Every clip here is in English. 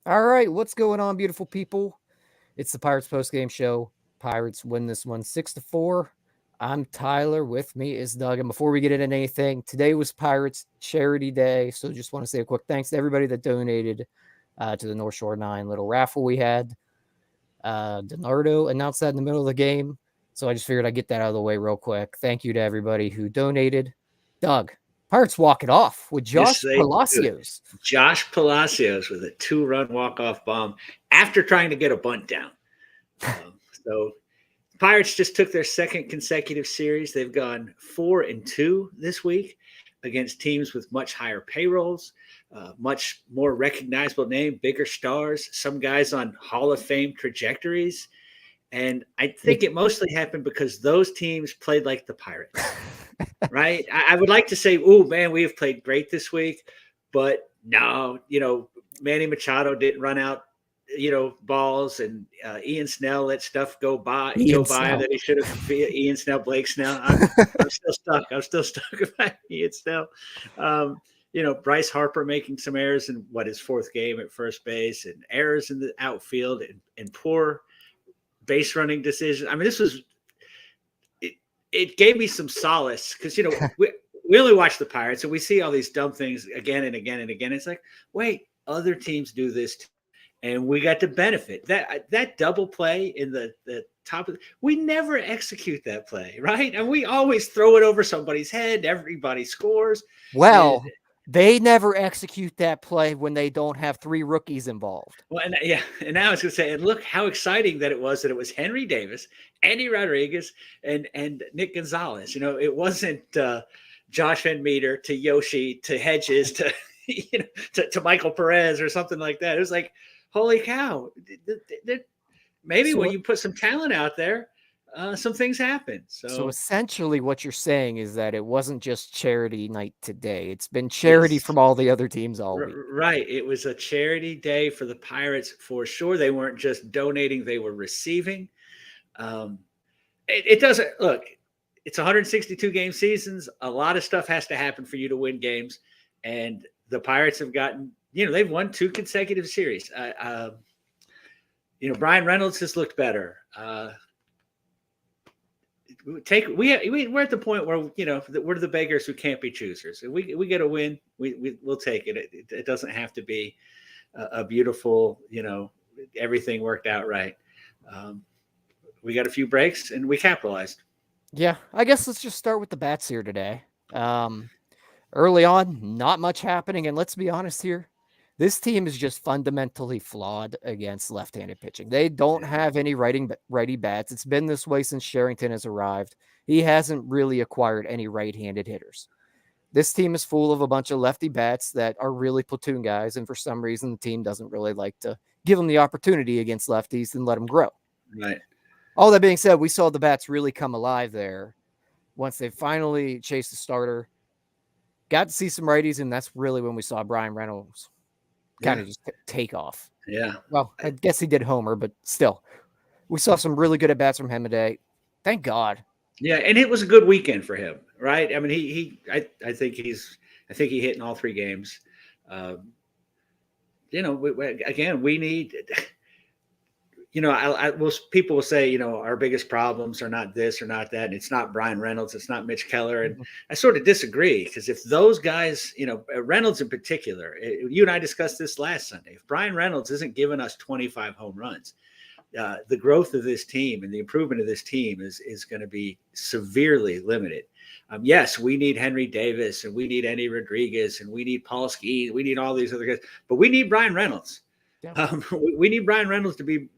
All right, what's going on, beautiful people? It's the Pirates Postgame Show. Pirates win this one 6-4. I'm Tyler. With me is Doug. And before we get into anything, today was Pirates Charity Day. So just want to say a quick thanks to everybody that donated to the North Shore 9 little raffle we had. Donardo announced that in the middle of the game. So I just figured I'd get that out of the way real quick. Thank you to everybody who donated. Doug, Pirates walk it off with Josh Palacios. Josh Palacios with a 2-run walk-off bomb after trying to get a bunt down. So Pirates just took their second consecutive series. They've gone 4-2 this week against teams with much higher payrolls, much more recognizable name, bigger stars, some guys on Hall of Fame trajectories. And I think it mostly happened because those teams played like the Pirates, right? I would like to say, oh, man, we have played great this week. But no, Manny Machado didn't run out, balls, and Ian Snell let stuff go by that he should have. Ian Snell, Blake Snell. I'm still stuck. I'm still stuck about Ian Snell. Bryce Harper making some errors in his fourth game at first base, and errors in the outfield, and poor base running decisions. I mean, this was it gave me some solace because we only watch the Pirates and we see all these dumb things again and again and again. It's like, wait, other teams do this too. And we got to benefit. That double play in the top of we never execute that play, right? And we always throw it over somebody's head. Everybody scores. Well, they never execute that play when they don't have 3 rookies involved. Well, and now I was going to say, and look how exciting that it was Henry Davis, Andy Rodriguez, and Nick Gonzalez. It wasn't Josh Van Meter to Yoshi to Hedges to to Michael Perez or something like that. It was like, holy cow! Maybe when you put some talent out there, some things happen. So essentially what you're saying is that it wasn't just charity night today. It's been charity from all the other teams all week. Right. It was a charity day for the Pirates for sure. They weren't just donating, they were receiving. It doesn't look, it's 162 game seasons. A lot of stuff has to happen for you to win games. And the Pirates have gotten, they've won 2 consecutive series. Brian Reynolds has looked better. We're at the point where we're the beggars who can't be choosers. If we get a win, we'll take it. It doesn't have to be a beautiful, everything worked out right. We got a few breaks and we capitalized. Yeah, I guess let's just start with the bats here today. Early on, not much happening, and let's be honest here. This team is just fundamentally flawed against left-handed pitching. They don't have any righty bats. It's been this way since Sherrington has arrived. He hasn't really acquired any right-handed hitters. This team is full of a bunch of lefty bats that are really platoon guys, and for some reason the team doesn't really like to give them the opportunity against lefties and let them grow. Right. All that being said, we saw the bats really come alive there once they finally chased the starter. Got to see some righties, and that's really when we saw Brian Reynolds kind of just take off. Yeah. Well, I guess he did homer, but still. We saw some really good at-bats from him today. Thank God. Yeah, and it was a good weekend for him, right? I mean, I think he hit in all 3 games. Again, we need people will say, our biggest problems are not this or not that. And it's not Brian Reynolds. It's not Mitch Keller. And I sort of disagree because if those guys, Reynolds in particular, you and I discussed this last Sunday. If Brian Reynolds isn't giving us 25 home runs, the growth of this team and the improvement of this team is going to be severely limited. Yes, we need Henry Davis and we need Andy Rodriguez and we need Paul Skeens. We need all these other guys, but we need Brian Reynolds. Yeah. We need Brian Reynolds to be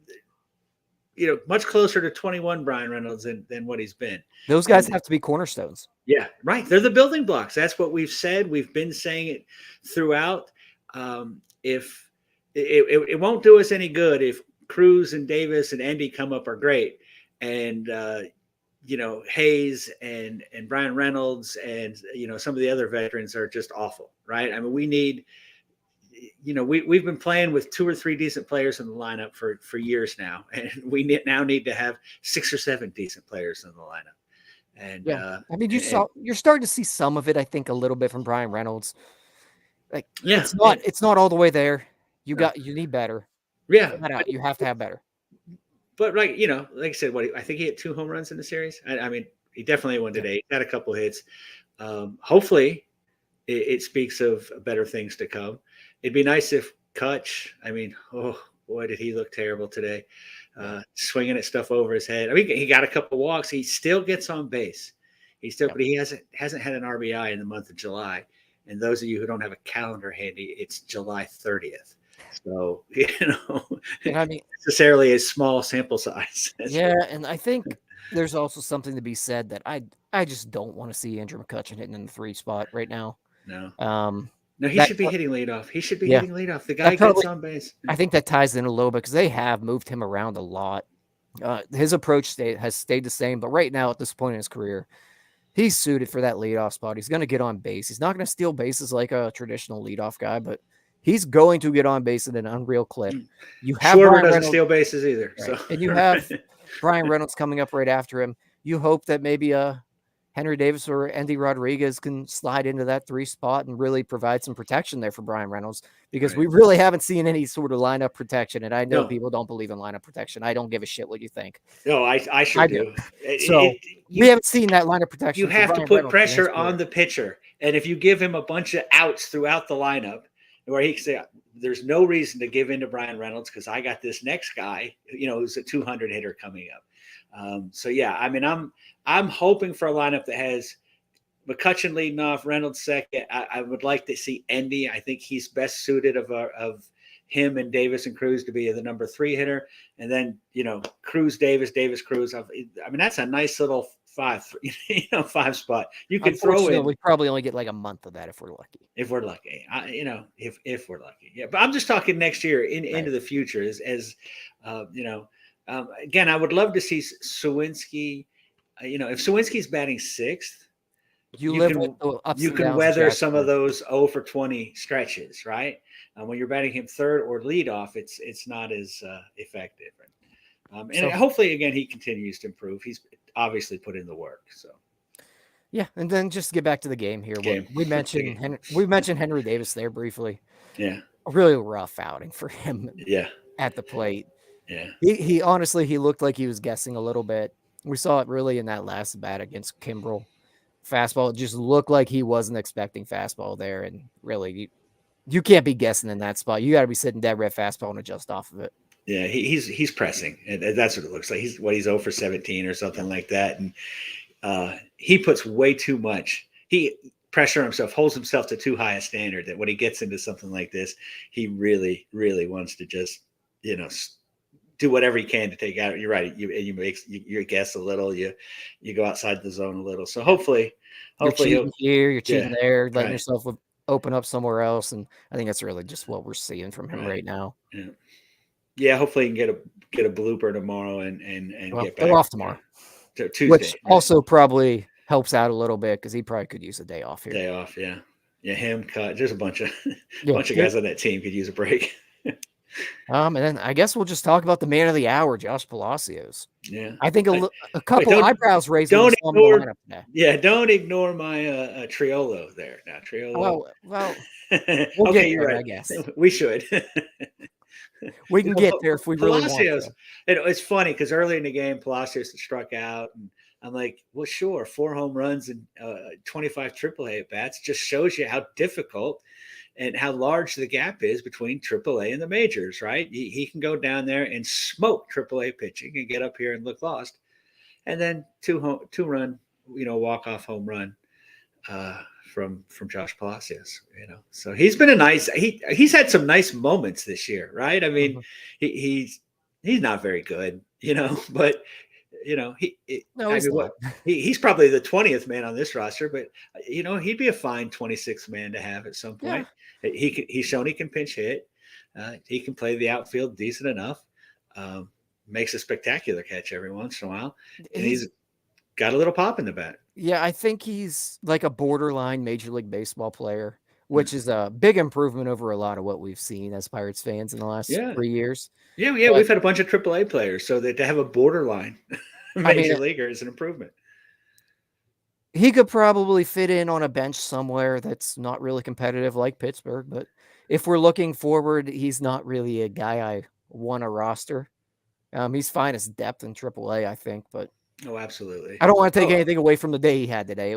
much closer to 21 Brian Reynolds than what he's been. Those guys have to be cornerstones. Yeah, right. They're the building blocks. That's what we've said. We've been saying it throughout. If it won't do us any good if Cruz and Davis and Endy come up are great, and Hayes and Brian Reynolds and some of the other veterans are just awful, right? I mean, we need. We've been playing with 2 or 3 decent players in the lineup for years now, and we now need to have 6 or 7 decent players in the lineup. And I mean, you're starting to see some of it, I think, a little bit from Brian Reynolds. Like, it's not all the way there. You need better. Yeah, you have to have better. But like I said, I think he hit 2 home runs in the series. I mean, he definitely won today. He had a couple hits. Hopefully, it speaks of better things to come. It'd be nice if Kutch. I mean, oh boy, did he look terrible today. Swinging at stuff over his head. I mean, he got a couple walks. He still gets on base. But he hasn't had an RBI in the month of July. And those of you who don't have a calendar handy, it's July 30th. So I mean, necessarily a small sample size. And I think there's also something to be said that I just don't want to see Andrew McCutchen hitting in the 3 spot right now. No. No, he should be hitting leadoff. He should be hitting leadoff. The guy gets on base. I think that ties in a little bit because they have moved him around a lot. His approach has stayed the same, but right now at this point in his career, he's suited for that leadoff spot. He's going to get on base. He's not going to steal bases like a traditional leadoff guy, but he's going to get on base at an unreal clip. You have Schwarber doesn't steal bases either. Right. So and you have Brian Reynolds coming up right after him. You hope that maybe Henry Davis or Endy Rodriguez can slide into that 3 spot and really provide some protection there for Brian Reynolds, because we really haven't seen any sort of lineup protection. And I know people don't believe in lineup protection. I don't give a shit what you think. No, I sure do. We haven't seen that lineup protection. You have to put pressure on the pitcher. And if you give him a bunch of outs throughout the lineup where he can say, there's no reason to give in to Brian Reynolds because I got this next guy, who's a 200 hitter coming up. I mean, I'm hoping for a lineup that has McCutchen leading off, Reynolds second. I would like to see Endy. I think he's best suited of him and Davis and Cruz to be the number 3 hitter, and then Cruz, Davis, Cruz. I mean, that's a nice little 5 spot. You could throw in. We probably only get like a month of that if we're lucky. If we're lucky, if we're lucky, yeah. But I'm just talking next year into the future as again, I would love to see Sawinski. If Sawinski's batting 6th, you can weather some of those 0 for 20 stretches, right? When you're batting him 3rd or leadoff, it's not as effective. And hopefully, again, he continues to improve. He's obviously put in the work. So, yeah, and then just to get back to the game here. We mentioned Henry Davis there briefly. Yeah, a really rough outing for him. Yeah, at the plate. Yeah, he honestly looked like he was guessing a little bit. We saw it really in that last bat against Kimbrel. Fastball just looked like he wasn't expecting fastball there, and really, you can't be guessing in that spot. You got to be sitting dead red fastball and adjust off of it. Yeah, he's pressing, and that's what it looks like. He's 0 for 17 or something like that, and he puts way too much. He pressure himself, holds himself to too high a standard. That when he gets into something like this, he really, really wants to just do whatever he can to take out. You're right. You guess a little. You go outside the zone a little. So hopefully you're cheating here, you're cheating there, letting yourself open up somewhere else. And I think that's really just what we're seeing from him right now. Yeah. Yeah, hopefully he can get a blooper tomorrow and get back. They're off tomorrow, Tuesday, which also probably helps out a little bit because he probably could use a day off here. Day off, yeah. Him cut. There's a bunch of guys on that team could use a break. And then I guess we'll just talk about the man of the hour, Josh Palacios. Yeah, I think a couple eyebrows raised. Don't ignore my Triolo there. Now Triolo. Well, we'll okay, you're right. I guess we should. We can get there if we really want to. It's funny because early in the game, Palacios struck out, and I'm like, well, sure, 4 home runs and 25 AAA at bats just shows you how difficult and how large the gap is between AAA and the majors, right? He can go down there and smoke AAA pitching and get up here and look lost, and then two run, walk-off home run from Josh Palacios, So he's been he's had some nice moments this year, right? I mean, he's not very good, but No, I he's mean, not. he's probably the 20th man on this roster, but he'd be a fine 26th man to have at some Yeah, point. He's shown he can pinch hit. He can play the outfield decent enough. Um, Makes a spectacular catch every once in a while, and he's he's got a little pop in the bat. yeah. I think he's like a borderline Major League Baseball player, which Mm. is a big improvement over a lot of what we've seen as Pirates fans in the last Yeah, 3 years. yeah. But We've had a bunch of AAA players, so that to have a borderline I mean, major leaguer is an improvement. he could probably fit in on a bench somewhere that's not really competitive like Pittsburgh. But if we're looking forward, he's not really a guy I want to roster. He's fine as depth in AAA, I think, but Oh, absolutely. I don't want to take Oh, anything away from the day he had today.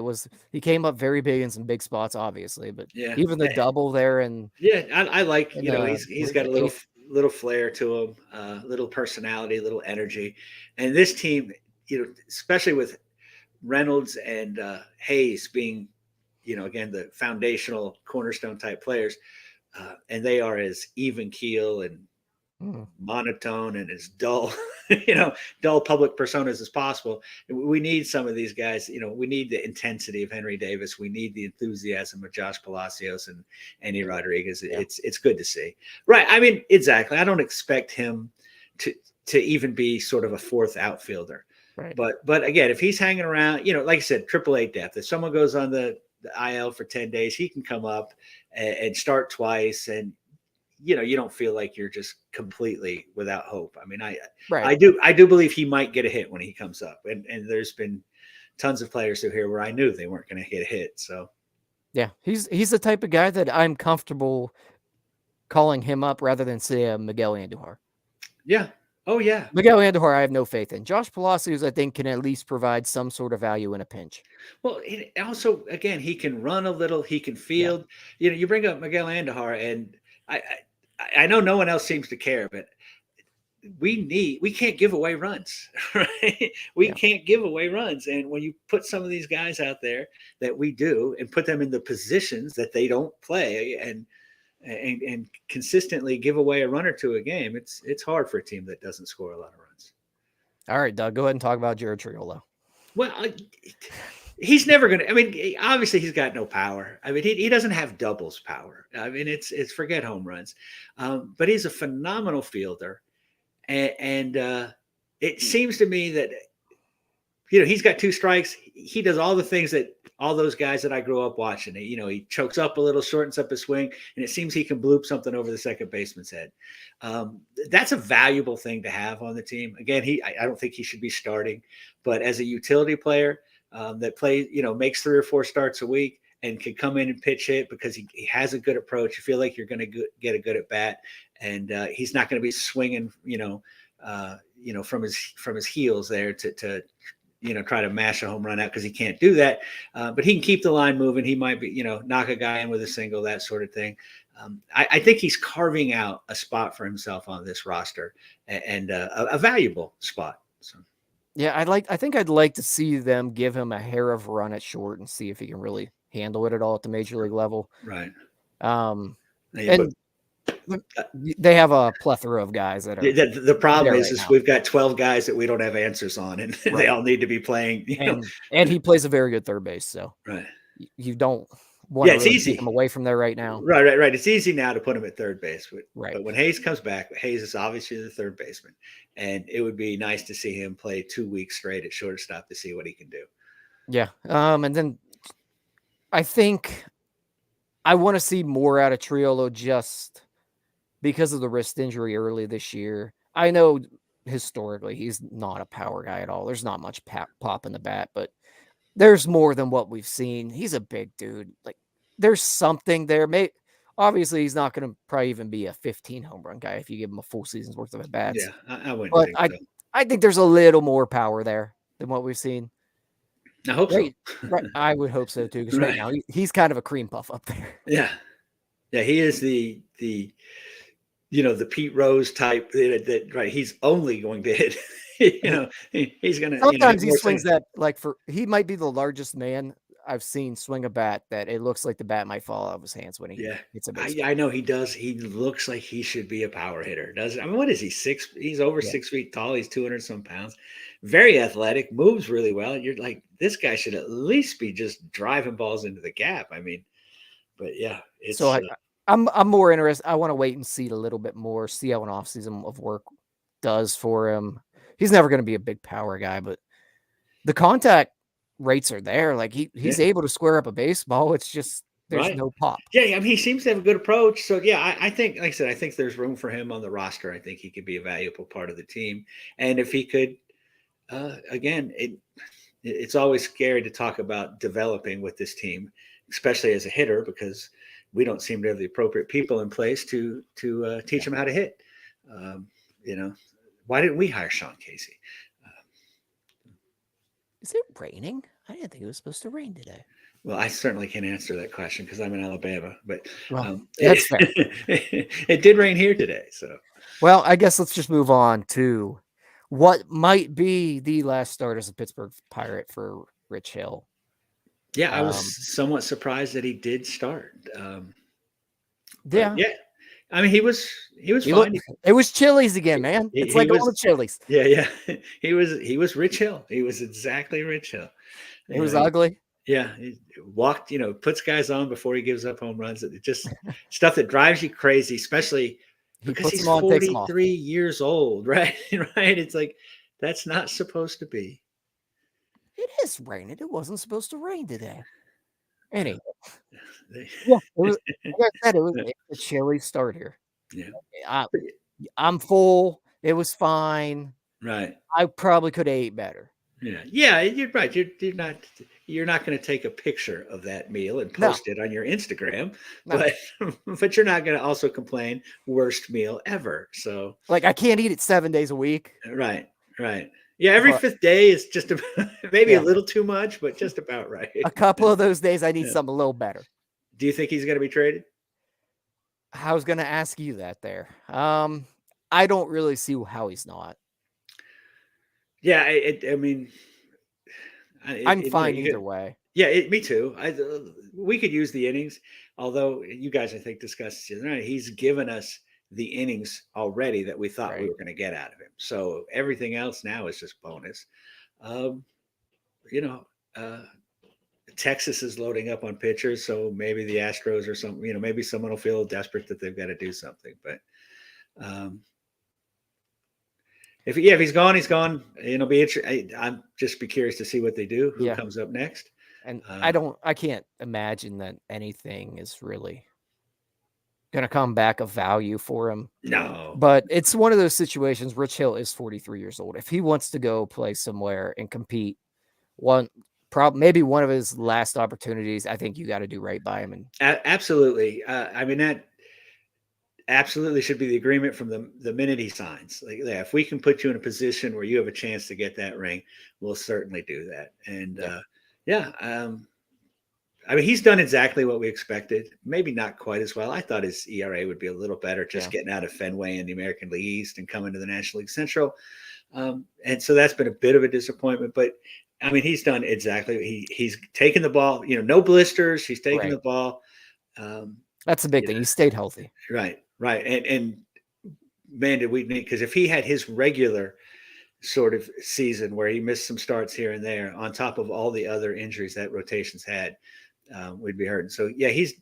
He came up very big in some big spots, obviously, but yeah. even the double there and Yeah, I like he's was got the a eighth. little flair to him, little personality, little energy, and this team, especially with Reynolds and Hayes being, again the foundational cornerstone type players, and they are as even keel and Mm, monotone and as dull, dull public personas as possible. We need some of these guys. We need the intensity of Henry Davis. We need the enthusiasm of Josh Palacios and Andy Rodriguez. yeah, It's good to see. Right. I mean, exactly. I don't expect him to even be sort of a fourth outfielder. right. But again, if he's hanging around, like I said, AAA depth. If someone goes on the IL for 10 days, he can come up and start twice, and you don't feel like you're just completely without hope. I mean, Right. I do believe he might get a hit when he comes up, and there's been tons of players through here where I knew they weren't going to get a hit. So Yeah, he's the type of guy that I'm comfortable calling him up rather than say a Miguel Andujar. yeah, oh yeah. Miguel Andujar, I have no faith in. Josh Palacios, I think, can at least provide some sort of value in a pinch. Well, also again, he can run a little, he can Yeah, field. You bring up Miguel Andujar, and I know no one else seems to care, but we can't give away runs, right? We yeah, can't give away runs, and when you put some of these guys out there that we do, and put them in the positions that they don't play, and consistently give away a run or two a game, it's hard for a team that doesn't score a lot of runs. All right, Doug, go ahead and talk about Jared Triolo. Well, he's never going to. I mean, obviously he's got no power. I mean, he doesn't have doubles power. I mean, it's forget home runs, but he's a phenomenal fielder, and it seems to me that he's got two strikes. He does all the things that all those guys that I grew up watching. He chokes up a little, shortens up his swing, and it seems he can bloop something over the second baseman's head. That's a valuable thing to have on the team. Again, I don't think he should be starting, but as a utility player that plays, makes 3 or 4 starts a week and can come in and pitch hit because he has a good approach. You feel like you're going to get a good at bat, and he's not going to be swinging, from his heels there to try to mash a home run out, because he can't do that. But he can keep the line moving. He might be, knock a guy in with a single, that sort of thing. I think he's carving out a spot for himself on this roster, and a valuable spot. So. Yeah, I think I'd like to see them give him a hair of run at short and see if he can really handle it at all at the major league level. Right. And they have a plethora of guys that are. The problem is now. we've got 12 guys that we don't have answers on, and Right. they all need to be playing. And he plays a very good third base, so right. You don't want to really take him away from there right now. Right. It's easy now to put him at third base, Right. But when Hayes comes back, Hayes is obviously the third baseman, and it would be nice to see him play 2 weeks straight at shortstop to see what he can do. Yeah. And then I think I want to see more out of Triolo just because of the wrist injury early this year. I know historically he's not a power guy at all. There's not much pop in the bat, but there's more than what we've seen. He's a big dude. Like, there's something there. Obviously, he's not going to probably even be a 15 home run guy if you give him a full season's worth of at bats. Yeah, I wouldn't but think so. I think there's a little more power there than what we've seen. I hope so. Right, I would hope so too, because right now he's kind of a cream puff up there. Yeah, he is the Pete Rose type. That right, he's only going to hit. He's gonna. Sometimes he swings that he might be the largest man I've seen swing a bat that it looks like the bat might fall out of his hands when he Yeah. hits a baseball. I know he does. He looks like he should be a power hitter, doesn't I mean, what is he? He's over Yeah. 6 feet tall. He's 200 some pounds. Very athletic, moves really well. You're like, this guy should at least be just driving balls into the gap. I mean, but yeah, So it's I'm more interested. I want to wait and see a little bit more, see how an offseason of work does for him. He's never going to be a big power guy, but the contact rates are there. Like he's yeah, able to square up a baseball. It's just there's right. no pop. Yeah, I mean, he seems to have a good approach. So yeah, I think, like I said, I think there's room for him on the roster. I think he could be a valuable part of the team. And if he could, again, it's always scary to talk about developing with this team, especially as a hitter, because we don't seem to have the appropriate people in place to teach them how to hit. You know, why didn't we hire Sean Casey? Is it raining? I didn't think it was supposed to rain today. Well, I certainly can't answer that question because I'm in Alabama, but That's fair. It did rain here today. So, well, I guess let's just move on to what might be the last start as a Pittsburgh Pirate for Rich Hill. Yeah, I was somewhat surprised that he did start. Yeah, I mean, he was fine. It was Chili's again, man. It's like all the Chili's. Yeah. He was Rich Hill. He was exactly Rich Hill. It was ugly. Yeah, he walked, puts guys on before he gives up home runs. It just stuff that drives you crazy, especially because he's 43 years old, right? Right? It's like that's not supposed to be. It is raining. It wasn't supposed to rain today. Anyway, it was, like I said, it was a chilly start here. Yeah, I'm full. It was fine. Right. I probably could have ate better. Yeah, you're right. You're not going to take a picture of that meal and post it on your Instagram, but you're not going to also complain worst meal ever. So like I can't eat it 7 days a week. Right. Yeah, every fifth day is just maybe a little too much, but just about right. A couple of those days I need something a little better. Do you think he's going to be traded? I was going to ask you that there. I don't really see how he's not. Yeah, I mean, I'm fine either way. Yeah, me too. We could use the innings, although you guys, I think, discussed it. He's given us the innings already that we thought we were going to get out of him. So everything else now is just bonus. Texas is loading up on pitchers, so maybe the Astros or something. Maybe someone will feel desperate that they've got to do something, but. If he's gone, he's gone. It'll be interesting. I'm just be curious to see what they do. Who comes up next? And I can't imagine that anything is really going to come back of value for him. No, but it's one of those situations. Rich Hill is 43 years old. If he wants to go play somewhere and compete, maybe one of his last opportunities, I think you got to do right by him. And absolutely. I mean that. Absolutely should be the agreement from the minute he signs. Like, if we can put you in a position where you have a chance to get that ring, we'll certainly do that. And I mean, he's done exactly what we expected. Maybe not quite as well. I thought his ERA would be a little better just getting out of Fenway in the American League East and coming to the National League Central. And so that's been a bit of a disappointment. But I mean, he's done exactly. He's taken the ball. No blisters. He's taken the ball. That's a big thing. He stayed healthy. Right. And man, did we need, because if he had his regular sort of season where he missed some starts here and there on top of all the other injuries that rotations had, we'd be hurting. So yeah, he's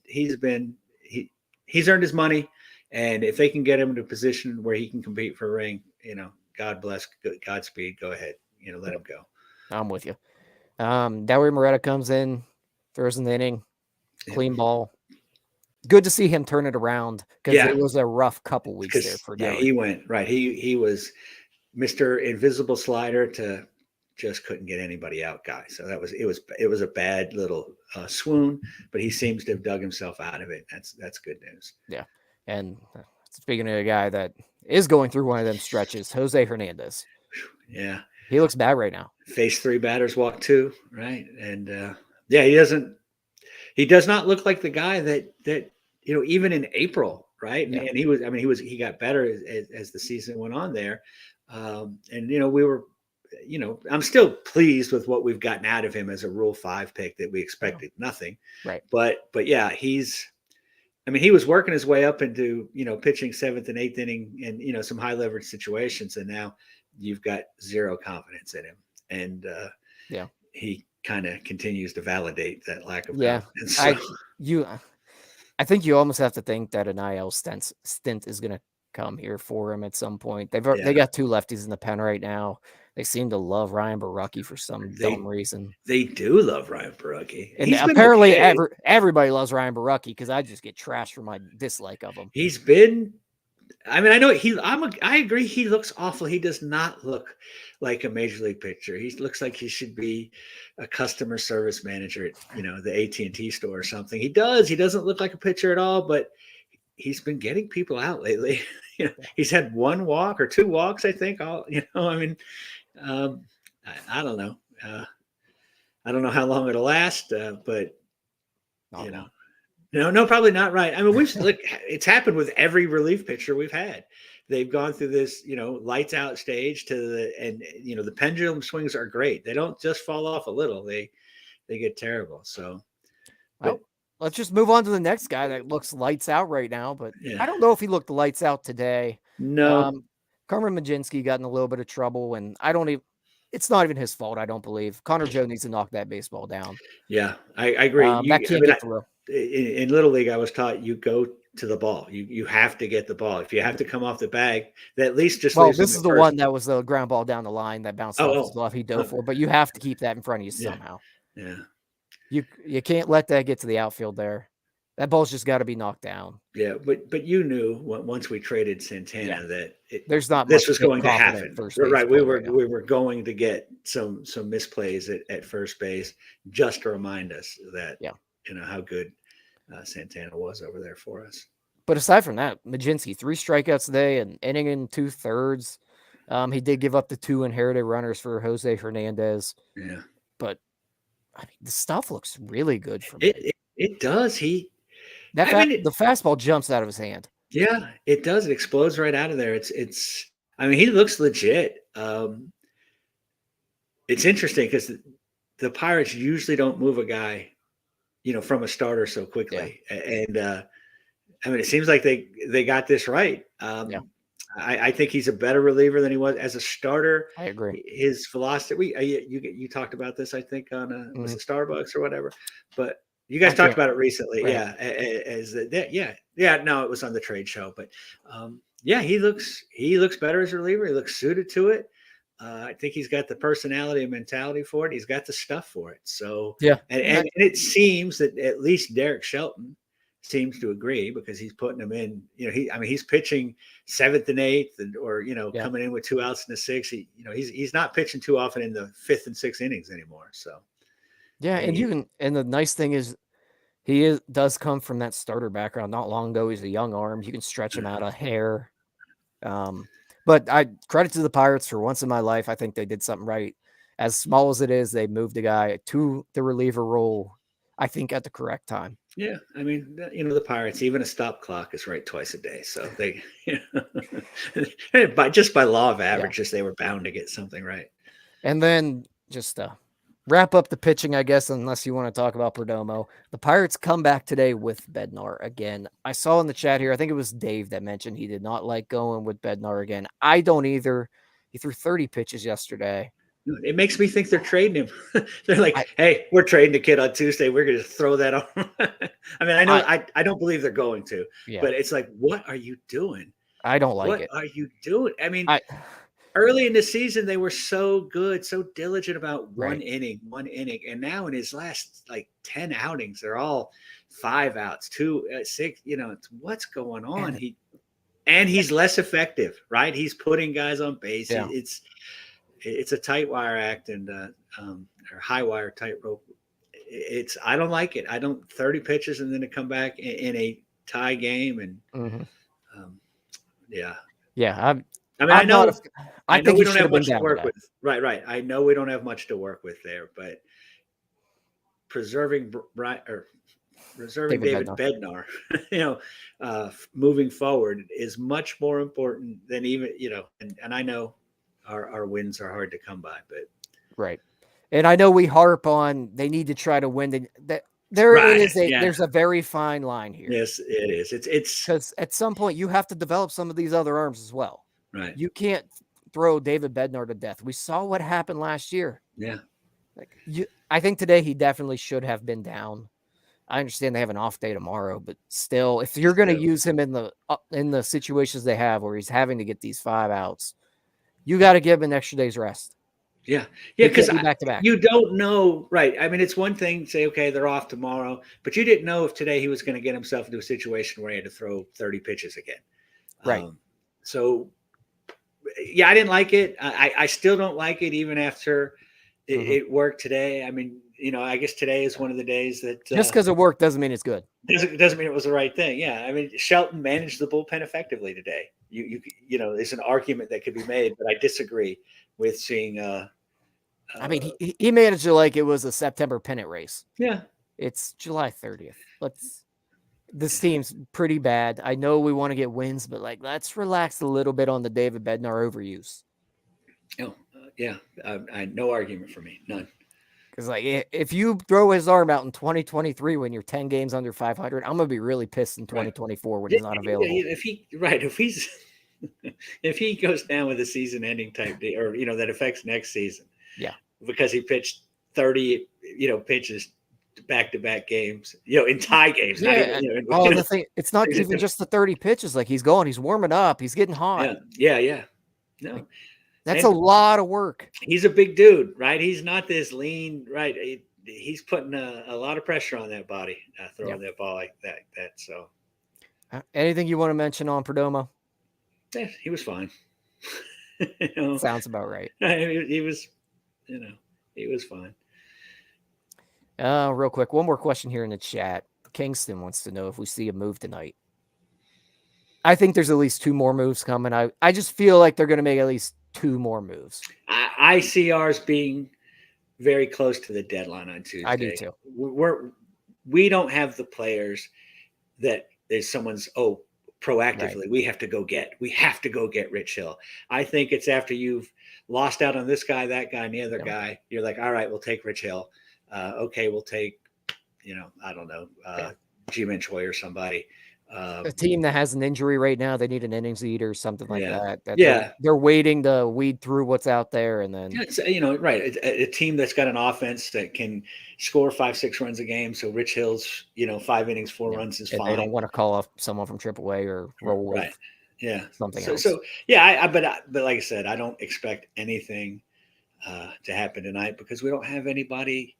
earned his money, and if they can get him into a position where he can compete for a ring, God bless, Godspeed, go ahead, let him go. I'm with you. Dowry Moretta comes in, throws in the inning, clean ball. Good to see him turn it around because it was a rough couple weeks there for Dowry. Yeah, he went right. He was Mr. Invisible Slider to just couldn't get anybody out guy. So it was a bad little swoon, but he seems to have dug himself out of it. That's good news. Yeah, and speaking of a guy that is going through one of them stretches, Jose Hernandez. Yeah, he looks bad right now. Faced 3 batters, walked 2, right? And he does not look like the guy that even in April, right? Yeah. And he got better as the season went on there. And we were I'm still pleased with what we've gotten out of him as a Rule 5 pick that we expected nothing. Right. But yeah, he was working his way up into, pitching 7th and 8th inning and, some high leverage situations. And now you've got zero confidence in him. And he kind of continues to validate that lack of confidence. So. I think you almost have to think that an IL stint is going to come here for him at some point. They got 2 lefties in the pen right now. They seem to love Ryan Borucki for some dumb reason. They do love Ryan Borucki. And apparently everybody loves Ryan Borucki because I just get trashed for my dislike of him. He's been – I mean, I know I agree he looks awful. He does not look like a major league pitcher. He looks like he should be a customer service manager at, the AT&T store or something. He does. He doesn't look like a pitcher at all, but he's been getting people out lately. He's had 1 walk or 2 walks, I think. I don't know. I don't know how long it'll last, but no, probably not right. I mean, it's happened with every relief pitcher we've had. They've gone through this, lights out stage and the pendulum swings are great. They don't just fall off a little. They get terrible. So, let's just move on to the next guy that looks lights out right now, but I don't know if he looked lights out today. No. Carmen Mlodzinski got in a little bit of trouble, and it's not even his fault, I don't believe. Connor Joe needs to knock that baseball down. Yeah, I agree. That can't get through. In Little League, I was taught you go to the ball. You have to get the ball. If you have to come off the bag, that at least just leaves this is the one that was the ground ball down the line that bounced off his glove. He dove for, but you have to keep that in front of you somehow. Yeah. You can't let that get to the outfield there. That ball's just got to be knocked down. Yeah, but you knew once we traded Santana that this was going to happen. Right, we were going to get some misplays at first base just to remind us that how good Santana was over there for us. But aside from that, Mlodzinski 3 strikeouts today, an inning and 2/3. He did give up the 2 inherited runners for Jose Hernandez. Yeah, but I mean, the stuff looks really good for me. It does. The fastball jumps out of his hand. Yeah, it does. It explodes right out of there. It's. I mean, he looks legit. It's interesting because the Pirates usually don't move a guy, from a starter so quickly. Yeah. And I mean, it seems like they got this right. I think he's a better reliever than he was as a starter. I agree. His velocity. You talked about this, I think, on was it Starbucks or whatever, but. You guys talked about it recently. Right. Yeah. No, it was on the trade show, but he looks better as a reliever. He looks suited to it. I think he's got the personality and mentality for it. He's got the stuff for it. So and it seems that at least Derek Shelton seems to agree because he's putting him in. He's pitching 7th and 8th, or coming in with 2 outs in the 6th. He's not pitching too often in the 5th and 6th innings anymore. So. Yeah, and the nice thing is he does come from that starter background. Not long ago, he's a young arm. You can stretch him out a hair. But I credit to the Pirates for once in my life. I think they did something right. As small as it is, they moved a guy to the reliever role, I think, at the correct time. Yeah, I mean, the Pirates, even a stop clock is right twice a day. So they, by law of averages, they were bound to get something right. And then just wrap up the pitching, I guess, unless you want to talk about Perdomo. The Pirates come back today with Bednar again. I saw in the chat here, I think it was Dave that mentioned he did not like going with Bednar again. I don't either. He threw 30 pitches yesterday. It makes me think they're trading him. They're like, hey, we're trading the kid on Tuesday. We're going to throw that on. I mean, I don't believe they're going to, but it's like, what are you doing? I don't like it. What are you doing? I mean, early in the season, they were so good, so diligent about one inning. And now in his last 10 outings, they're all 5 outs, 2, 6. It's what's going on. He's less effective, right? He's putting guys on base. Yeah. It's a tight wire act and or high wire tightrope. I don't like it. 30 pitches and then to come back in a tie game and I know we don't have much to work with. Right. I know we don't have much to work with there, but preserving David Bednar, moving forward is much more important than even, and I know our wins are hard to come by. But Right. And I know we harp on they need to try to win. right, yeah, There's a very fine line here. yes, it is. It's Because at some point you have to develop some of these other arms as well. right. You can't throw David Bednar to death. We saw what happened last year. Yeah, I think today he definitely should have been down. I understand they have an off day tomorrow, but still, if you're going to use him in the situations they have where he's having to get these 5 outs, you got to give him an extra day's rest. yeah, because back to back. You don't know, right? I mean, it's one thing to say, okay, they're off tomorrow, but you didn't know if today he was going to get himself into a situation where he had to throw 30 pitches again. Right. So, yeah, I didn't like it. I still don't like it, even after it worked today. I mean, I guess today is one of the days that just because it worked doesn't mean it's good. Doesn't mean it was the right thing. Yeah, I mean, Shelton managed the bullpen effectively today. There's an argument that could be made, but I disagree with seeing. I mean, he managed it like it was a September pennant race. Yeah, it's July 30th. This team's pretty bad. I know we want to get wins, but let's relax a little bit on the David Bednar overuse. Oh, yeah, no argument for me, none. Because if you throw his arm out in 2023 when you're 10 games under 500, I'm gonna be really pissed in 2024 when he's not available. If he goes down with a season-ending type deal, or that affects next season, yeah, because he pitched 30 pitches back-to-back games, in tie games. Yeah, the thing, it's not even just the 30 pitches. He's warming up, he's getting hot. Yeah. No. That's a lot of work. He's a big dude, right? He's not this lean, right? He's putting a lot of pressure on that body, throwing that ball like that. So, anything you want to mention on Perdomo? Yeah, he was fine. Sounds about right. He was, he was fine. Real quick, one more question here in the chat. Kingston wants to know if we see a move tonight. I think there's at least 2 more moves coming. I just feel like they're going to make at least 2 more moves. I see ours being very close to the deadline on Tuesday. I do too. We don't have the players that there's someone's proactively Right. we have to go get Rich Hill. I think it's after you've lost out on this guy, that guy, and the other guy. You're like, all right, we'll take Rich Hill. Okay, we'll take, I don't know, Ji-Man Choi or somebody. A team that has an injury right now, they need an innings eater or something like that. They're waiting to weed through what's out there, and then right. A team that's got an offense that can score 5-6 runs a game. So Rich Hill's 5 innings, 4 runs is fine. They don't want to call off someone from AAA or roll with something else. So yeah, but like I said, I don't expect anything to happen tonight because we don't have anybody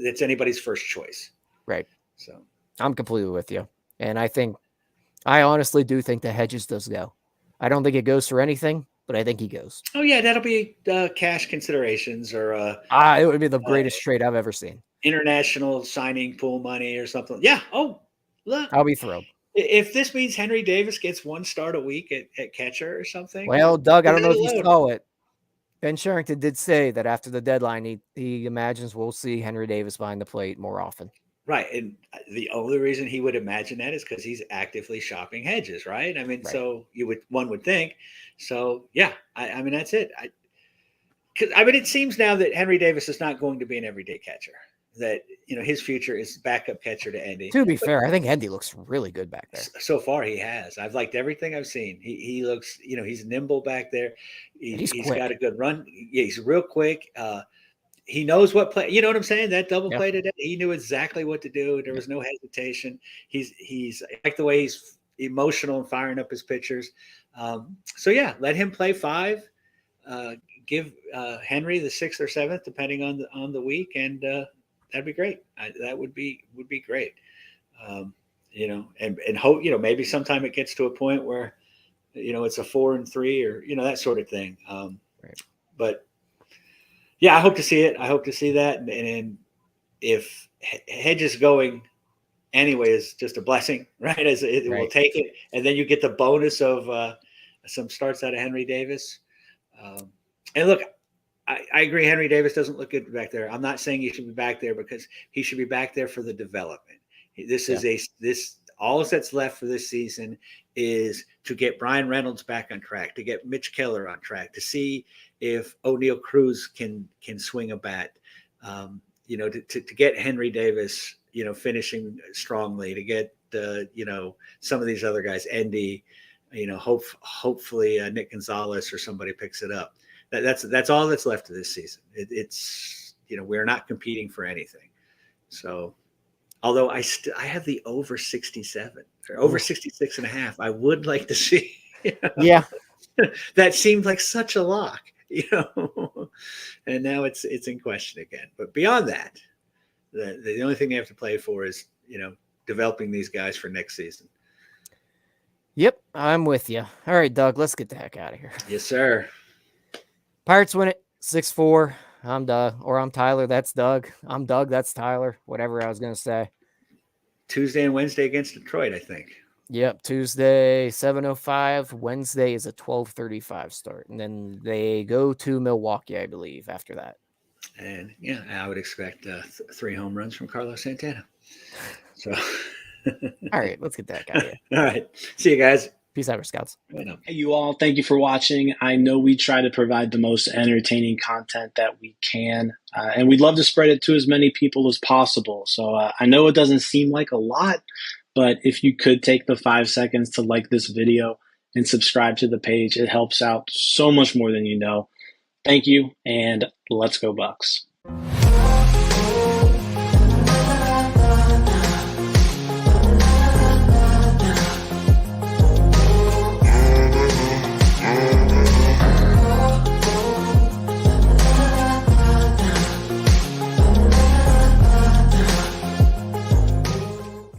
that's anybody's first choice. Right. So I'm completely with you, and I honestly do think the Hedges does go. I don't think it goes for anything, but I think he goes. Oh yeah, that'll be cash considerations or it would be the greatest trade I've ever seen. International signing pool money or something. Yeah. Oh, look, I'll be thrilled. If this means Henry Davis gets 1 start a week at catcher or something. Well, Doug, I don't know if you saw it. Ben Sherrington did say that after the deadline, he imagines we'll see Henry Davis behind the plate more often. Right. And the only reason he would imagine that is because he's actively shopping Hedges, right? I mean, so one would think. So, yeah, I mean, that's it. It seems now that Henry Davis is not going to be an everyday catcher, that, his future is backup catcher to Endy. To be fair, I think Endy looks really good back there. So far, he has. I've liked everything I've seen. He looks, he's nimble back there. He's got a good run. Yeah, he's real quick. He knows what play. You know what I'm saying? That double play today, he knew exactly what to do. There was no hesitation. He's I like the way he's emotional and firing up his pitchers. So yeah, let him play 5. Give Henry the 6th or 7th, depending on the week, and that'd be great. That would be great. And hope maybe sometime it gets to a point where it's a 4-3 or that sort of thing. But yeah, I hope to see it. I hope to see that. And if Hedges going anyway is just a blessing, right? We'll take it. And then you get the bonus of some starts out of Henry Davis. And look, I agree. Henry Davis doesn't look good back there. I'm not saying he should be back there because he should be back there for the development. All that's left for this season is to get Brian Reynolds back on track, to get Mitch Keller on track, to see if O'Neal Cruz can swing a bat, to get Henry Davis, finishing strongly, to get some of these other guys, Endy, hopefully Nick Gonzalez or somebody picks it up. That's all that's left of this season. It's we're not competing for anything. So, although I have the over 67 or over 66 and a half, I would like to see. Yeah, that seemed like such a lock, and now it's in question again. But beyond that, the only thing they have to play for is developing these guys for next season. Yep, I'm with you. All right, Doug, let's get the heck out of here. Yes, sir. Pirates win it 6-4. I'm Doug, or I'm Tyler. That's Doug. I'm Doug. That's Tyler. Whatever I was going to say. Tuesday and Wednesday against Detroit, I think. Yep, Tuesday 7:05. Wednesday is a 12:35 start, and then they go to Milwaukee, I believe, after that. And yeah, I would expect 3 home runs from Carlos Santana. So, all right, let's get that guy. All right, see you guys. Peace out, Scouts. Hey, you all, thank you for watching. I know we try to provide the most entertaining content that we can, and we'd love to spread it to as many people as possible. So I know it doesn't seem like a lot, but if you could take the 5 seconds to like this video and subscribe to the page, it helps out so much more than you know. Thank you, and let's go Bucks.